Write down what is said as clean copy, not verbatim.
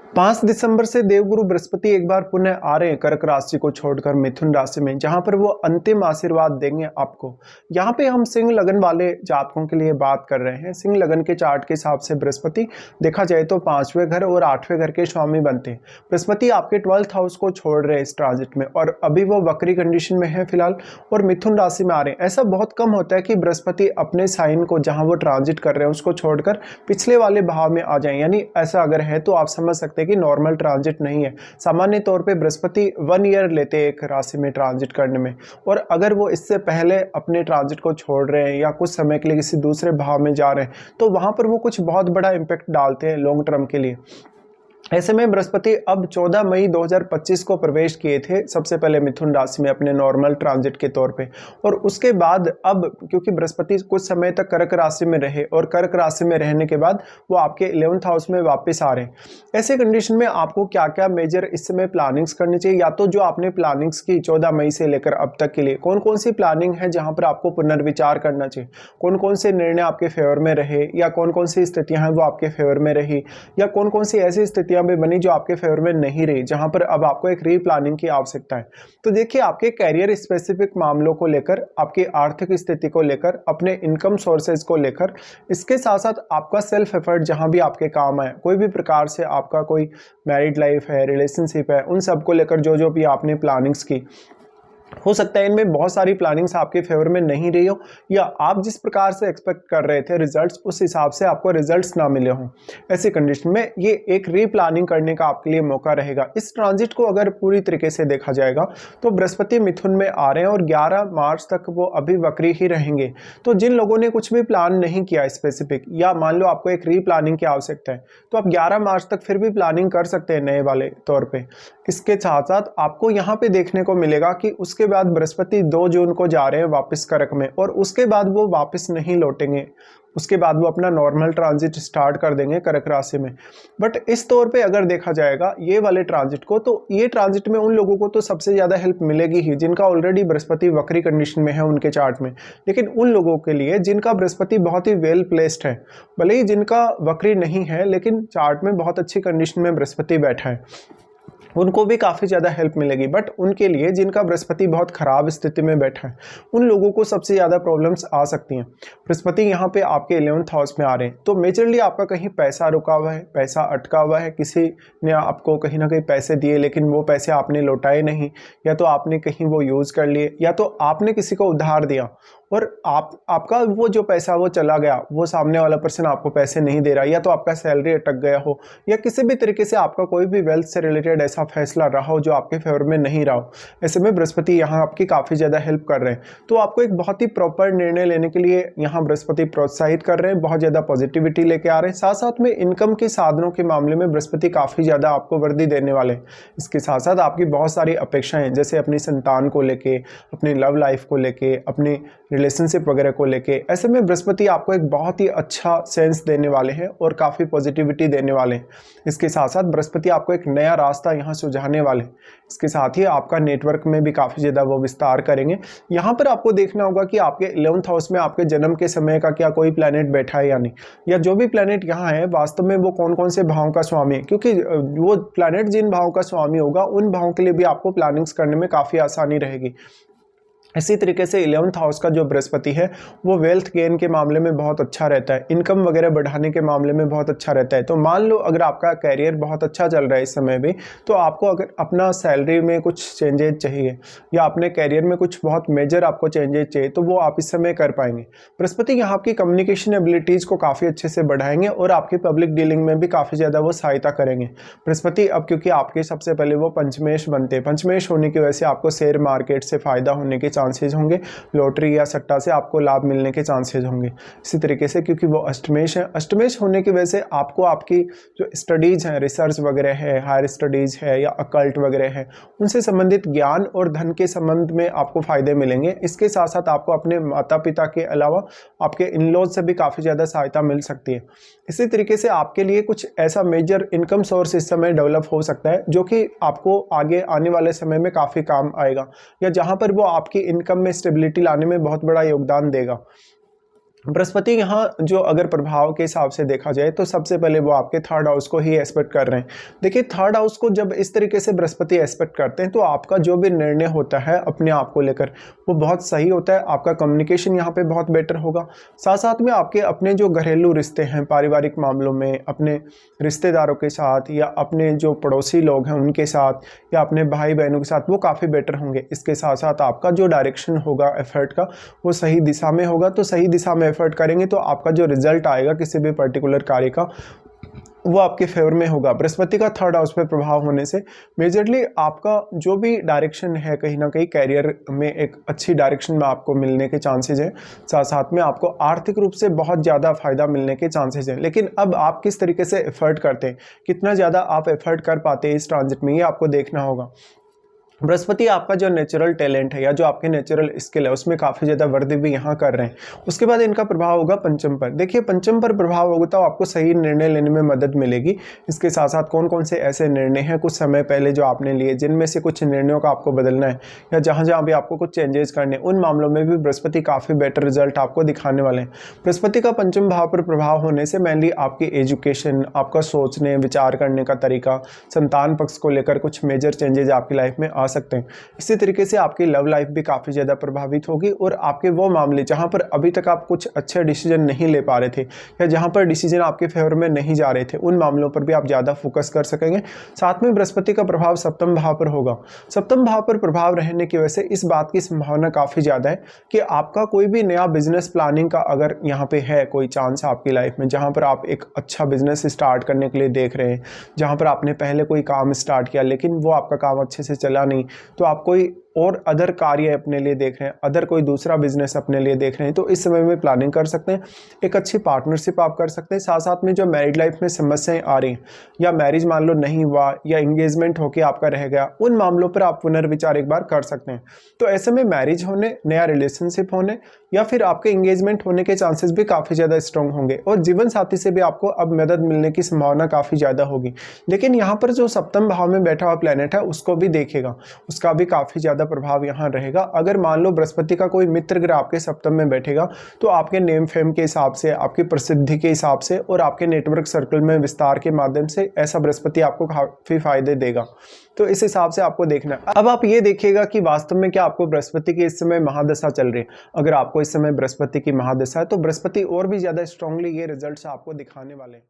5 दिसंबर से देवगुरु बृहस्पति एक बार पुनः आ रहे हैं कर्क राशि को छोड़कर मिथुन राशि में, जहां पर वो अंतिम आशीर्वाद देंगे आपको। यहाँ पे हम सिंह लगन वाले जातकों के लिए बात कर रहे हैं। सिंह लगन के चार्ट के हिसाब से बृहस्पति देखा जाए तो 5वें घर और 8वें घर के स्वामी बनते हैं। बृहस्पति आपके 12th हाउस को छोड़ रहे हैं इस ट्रांजिट में, और अभी वो वक्री कंडीशन में है फिलहाल और मिथुन राशि में आ रहे हैं। ऐसा बहुत कम होता है कि बृहस्पति अपने साइन को जहां वो ट्रांजिट कर रहे हैं उसको छोड़कर पिछले वाले भाव में आ जाए, यानी ऐसा अगर है तो आप समझ सकते हैं कि नॉर्मल ट्रांजिट नहीं है। सामान्य तौर पे बृहस्पति 1 ईयर लेते हैं एक राशि में ट्रांजिट करने में, और अगर वो इससे पहले अपने ट्रांजिट को छोड़ रहे हैं या कुछ समय के लिए किसी दूसरे भाव में जा रहे हैं तो वहां पर वो कुछ बहुत बड़ा इंपैक्ट डालते हैं लॉन्ग टर्म के लिए। ऐसे में बृहस्पति अब 14 मई 2025 को प्रवेश किए थे सबसे पहले मिथुन राशि में अपने नॉर्मल ट्रांजिट के तौर पे, और उसके बाद अब क्योंकि बृहस्पति कुछ समय तक कर्क राशि में रहे और कर्क राशि में रहने के बाद वो आपके 11th हाउस में वापस आ रहे हैं। ऐसे कंडीशन में आपको क्या क्या मेजर इस समय प्लानिंग्स करनी चाहिए, या तो जो आपने प्लानिंग्स की 14 मई से लेकर अब तक के लिए कौन कौन सी प्लानिंग है जहां पर आपको पुनर्विचार करना चाहिए, कौन कौन से निर्णय आपके फेवर में रहे या कौन कौन सी स्थितियां हैं वो आपके फेवर में रही, या कौन कौन सी ऐसी स्थितियां भी बनी जो आपके फेवर में नहीं रही जहां पर अब आपको एक रीप्लानिंग की आवश्यकता है। तो देखिए, आपके कैरियर स्पेसिफिक मामलों को लेकर, आपकी आर्थिक स्थिति को लेकर, अपने इनकम सोर्सेज को लेकर, इसके साथ साथ आपका सेल्फ एफर्ट जहां भी आपके काम आए, कोई भी प्रकार से आपका कोई मैरिड लाइफ है, रिलेशनशिप है, उन सब को लेकर जो जो भी आपने प्लानिंग्स की, हो सकता है इनमें बहुत सारी प्लानिंग्स आपके फेवर में नहीं रही हो, या आप जिस प्रकार से एक्सपेक्ट कर रहे थे रिजल्ट्स उस हिसाब से आपको रिजल्ट्स ना मिले हों। ऐसी कंडीशन में ये एक रीप्लानिंग करने का आपके लिए मौका रहेगा। इस ट्रांजिट को अगर पूरी तरीके से देखा जाएगा तो बृहस्पति मिथुन में आ रहे हैं और 11 मार्च तक वो अभी वक्री ही रहेंगे। तो जिन लोगों ने कुछ भी प्लान नहीं किया स्पेसिफिक, या मान लो आपको एक रीप्लानिंग की आवश्यकता है, तो आप 11 मार्च तक फिर भी प्लानिंग कर सकते हैं नए वाले तौर पर। इसके साथ साथ आपको यहाँ पे देखने को मिलेगा कि उसके बाद बृहस्पति 2 जून को जा रहे हैं वापस कर्क में, और उसके बाद वो वापस नहीं लौटेंगे। उसके बाद वो अपना नॉर्मल ट्रांजिट स्टार्ट कर देंगे कर्क राशि में। बट इस तौर पे अगर देखा जाएगा ये वाले ट्रांजिट को, तो ये ट्रांजिट में उन लोगों को तो सबसे ज़्यादा हेल्प मिलेगी ही जिनका ऑलरेडी बृहस्पति वक्री कंडीशन में है उनके चार्ट में। लेकिन उन लोगों के लिए जिनका बृहस्पति बहुत ही वेल प्लेस्ड है, भले ही जिनका वक्री नहीं है लेकिन चार्ट में बहुत अच्छी कंडीशन में बृहस्पति बैठा है, उनको भी काफ़ी ज़्यादा हेल्प मिलेगी। बट उनके लिए जिनका बृहस्पति बहुत ख़राब स्थिति में बैठा है, उन लोगों को सबसे ज़्यादा प्रॉब्लम्स आ सकती हैं। बृहस्पति यहाँ पे आपके 11th हाउस में आ रहे हैं, तो मेजरली आपका कहीं पैसा रुका हुआ है, पैसा अटका हुआ है, किसी ने आपको कहीं ना कहीं पैसे दिए लेकिन वो पैसे आपने लौटाए नहीं, या तो आपने कहीं वो यूज़ कर लिए, या तो आपने किसी को उधार दिया और आपका वो जो पैसा वो चला गया, वो सामने वाला पर्सन आपको पैसे नहीं दे रहा, या तो आपका सैलरी अटक गया हो, या किसी भी तरीके से आपका कोई भी वेल्थ से रिलेटेड ऐसा फैसला रहा हो जो आपके फेवर में नहीं रहा हो। ऐसे में बृहस्पति यहाँ आपकी काफ़ी ज़्यादा हेल्प कर रहे हैं। तो आपको एक बहुत ही प्रॉपर निर्णय लेने के लिए यहाँ बृहस्पति प्रोत्साहित कर रहे हैं, बहुत ज़्यादा पॉजिटिविटी लेके आ रहे हैं। साथ साथ में इनकम के साधनों के मामले में बृहस्पति काफ़ी ज़्यादा आपको वर्दी देने वाले हैं। इसके साथ साथ आपकी बहुत सारी अपेक्षाएं, जैसे अपनी संतान को लेके, अपनी लव लाइफ को लेके, अपनी रिलेशनशिप वगैरह को लेके, ऐसे में बृहस्पति आपको एक बहुत ही अच्छा सेंस देने वाले हैं और काफ़ी पॉजिटिविटी देने वाले हैं। इसके साथ साथ बृहस्पति आपको एक नया रास्ता यहाँ सुझाने वाले हैं। इसके साथ ही आपका नेटवर्क में भी काफ़ी ज़्यादा वो विस्तार करेंगे। यहाँ पर आपको देखना होगा कि आपके 11th हाउस में आपके जन्म के समय का क्या कोई प्लैनेट बैठा है या नहीं, या जो भी प्लैनेट यहाँ है वास्तव में वो कौन कौन से भावों का स्वामी है, क्योंकि वो प्लैनेट जिन भावों का स्वामी होगा उन भावों के लिए भी आपको प्लानिंग्स करने में काफ़ी आसानी रहेगी। इसी तरीके से 11th हाउस का जो बृहस्पति है वो वेल्थ गेन के मामले में बहुत अच्छा रहता है, इनकम वगैरह बढ़ाने के मामले में बहुत अच्छा रहता है। तो मान लो अगर आपका कैरियर बहुत अच्छा चल रहा है इस समय भी, तो आपको अगर अपना सैलरी में कुछ चेंजेज चाहिए या अपने कैरियर में कुछ बहुत मेजर आपको चेंजेज चाहिए, तो वो आप इस समय कर पाएंगे। बृहस्पति यहाँ आपकी कम्युनिकेशन एबिलिटीज़ को काफ़ी अच्छे से बढ़ाएंगे और आपकी पब्लिक डीलिंग में भी काफ़ी ज़्यादा वो सहायता करेंगे। बृहस्पति अब क्योंकि आपके सबसे पहले वो पंचमेश बनते हैं, पंचमेश होने की वजह से आपको शेयर मार्केट से फ़ायदा होने के चांसेस होंगे, लॉटरी या सट्टा से आपको लाभ मिलने के चांसेस होंगे। इसी तरीके से क्योंकि वो अष्टमेश है, अष्टमेश होने की वजह से आपको आपकी जो स्टडीज़ हैं, रिसर्च वगैरह है, हायर स्टडीज़ है या अकल्ट वगैरह है, उनसे संबंधित ज्ञान और धन के संबंध में आपको फ़ायदे मिलेंगे। इसके साथ साथ आपको अपने माता पिता के अलावा आपके इन लॉज से भी काफ़ी ज़्यादा सहायता मिल सकती है। इसी तरीके से आपके लिए कुछ ऐसा मेजर इनकम सोर्स इस समय डेवलप हो सकता है जो कि आपको आगे आने वाले समय में काफ़ी काम आएगा, या जहाँ पर वो आपकी इनकम में स्टेबिलिटी लाने में बहुत बड़ा योगदान देगा। बृहस्पति यहाँ जो अगर प्रभाव के हिसाब से देखा जाए तो सबसे पहले वो आपके थर्ड हाउस को ही एस्पेक्ट कर रहे हैं। देखिए थर्ड हाउस को जब इस तरीके से बृहस्पति एस्पेक्ट करते हैं तो आपका जो भी निर्णय होता है अपने आप को लेकर वो बहुत सही होता है। आपका कम्युनिकेशन यहाँ पे बहुत बेटर होगा। साथ साथ में आपके अपने जो घरेलू रिश्ते हैं, पारिवारिक मामलों में, अपने रिश्तेदारों के साथ या अपने जो पड़ोसी लोग हैं उनके साथ या अपने भाई बहनों के साथ वो काफ़ी बेटर होंगे। इसके साथ साथ आपका जो डायरेक्शन होगा एफर्ट का वो सही दिशा में होगा। तो सही दिशा में एफर्ट करेंगे तो आपका जो रिजल्ट आएगा किसी भी पर्टिकुलर कार्य का वो आपके फेवर में होगा। बृहस्पति का थर्ड हाउस पे प्रभाव होने से मेजरली आपका जो भी डायरेक्शन है कहीं ना कहीं कैरियर में एक अच्छी डायरेक्शन में आपको मिलने के चांसेस हैं। साथ साथ में आपको आर्थिक रूप से बहुत ज़्यादा फायदा मिलने के चांसेस हैं। लेकिन अब आप किस तरीके से एफर्ट करते हैं, कितना ज़्यादा आप एफर्ट कर पाते हैं इस ट्रांजिट में, ये आपको देखना होगा। बृहस्पति आपका जो नेचुरल टैलेंट है या जो आपके नेचुरल स्किल है उसमें काफ़ी ज़्यादा वृद्धि भी यहाँ कर रहे हैं। उसके बाद इनका प्रभाव होगा पंचम पर। देखिए पंचम पर प्रभाव होगा तो आपको सही निर्णय लेने में मदद मिलेगी। इसके साथ साथ कौन कौन से ऐसे निर्णय हैं कुछ समय पहले जो आपने लिए जिनमें से कुछ निर्णयों का आपको बदलना है या जहाँ जहाँ भी आपको कुछ चेंजेस करने हैं उन मामलों में भी बृहस्पति काफ़ी बेटर रिजल्ट आपको दिखाने वाले हैं। बृहस्पति का पंचम भाव पर प्रभाव होने से मेनली आपकी एजुकेशन, आपका सोचने विचार करने का तरीका, संतान पक्ष को लेकर कुछ मेजर चेंजेस आपकी लाइफ में आ सकते हैं। इसी तरीके से आपकी लव लाइफ भी काफ़ी ज़्यादा प्रभावित होगी और आपके वो मामले जहां पर अभी तक आप कुछ अच्छे डिसीजन नहीं ले पा रहे थे या जहां पर डिसीजन आपके फेवर में नहीं जा रहे थे उन मामलों पर भी आप ज़्यादा फोकस कर सकेंगे। साथ में बृहस्पति का प्रभाव सप्तम भाव पर होगा। सप्तम भाव पर प्रभाव रहने की वजह से इस बात की संभावना काफ़ी ज़्यादा है कि आपका कोई भी नया बिजनेस प्लानिंग का अगर यहाँ पे है कोई चांस आपकी लाइफ में जहाँ पर आप एक अच्छा बिजनेस स्टार्ट करने के लिए देख रहे हैं, जहाँ पर आपने पहले कोई काम स्टार्ट किया लेकिन वो आपका काम अच्छे से चला नहीं, तो आप कोई और अदर कार्य अपने लिए देख रहे हैं, अदर कोई दूसरा बिजनेस अपने लिए देख रहे हैं, तो इस समय में प्लानिंग कर सकते हैं। एक अच्छी पार्टनरशिप आप कर सकते हैं। साथ साथ में जो मैरिड लाइफ में समस्याएं आ रही हैं या मैरिज मान लो नहीं हुआ या एंगेजमेंट होके आपका रह गया, उन मामलों पर आप पुनर्विचार एक बार कर सकते हैं। तो ऐसे में मैरिज होने, नया रिलेशनशिप होने या फिर आपके एंगेजमेंट होने के चांसेस भी काफ़ी ज़्यादा स्ट्रॉन्ग होंगे और जीवन साथी से भी आपको अब मदद मिलने की संभावना काफ़ी ज़्यादा होगी। लेकिन यहाँ पर जो सप्तम भाव में बैठा हुआ प्लैनेट है उसको भी देखेगा, उसका भी काफ़ी ज़्यादा प्रभाव यहाँ रहेगा। अगर मान लो बृहस्पति का कोई मित्र ग्रह आपके सप्तम में बैठेगा तो आपके नेम फेम के हिसाब से, आपकी प्रसिद्धि के हिसाब से और आपके नेटवर्क सर्कल में विस्तार के माध्यम से ऐसा बृहस्पति आपको काफ़ी फायदे देगा। तो इस हिसाब से आपको देखना है। अब आप ये देखिएगा कि वास्तव में क्या आपको बृहस्पति की इस समय महादशा चल रही है। अगर आपको इस समय बृहस्पति की महादशा है तो बृहस्पति और भी ज़्यादा स्ट्रांगली ये रिजल्ट्स आपको दिखाने वाले हैं।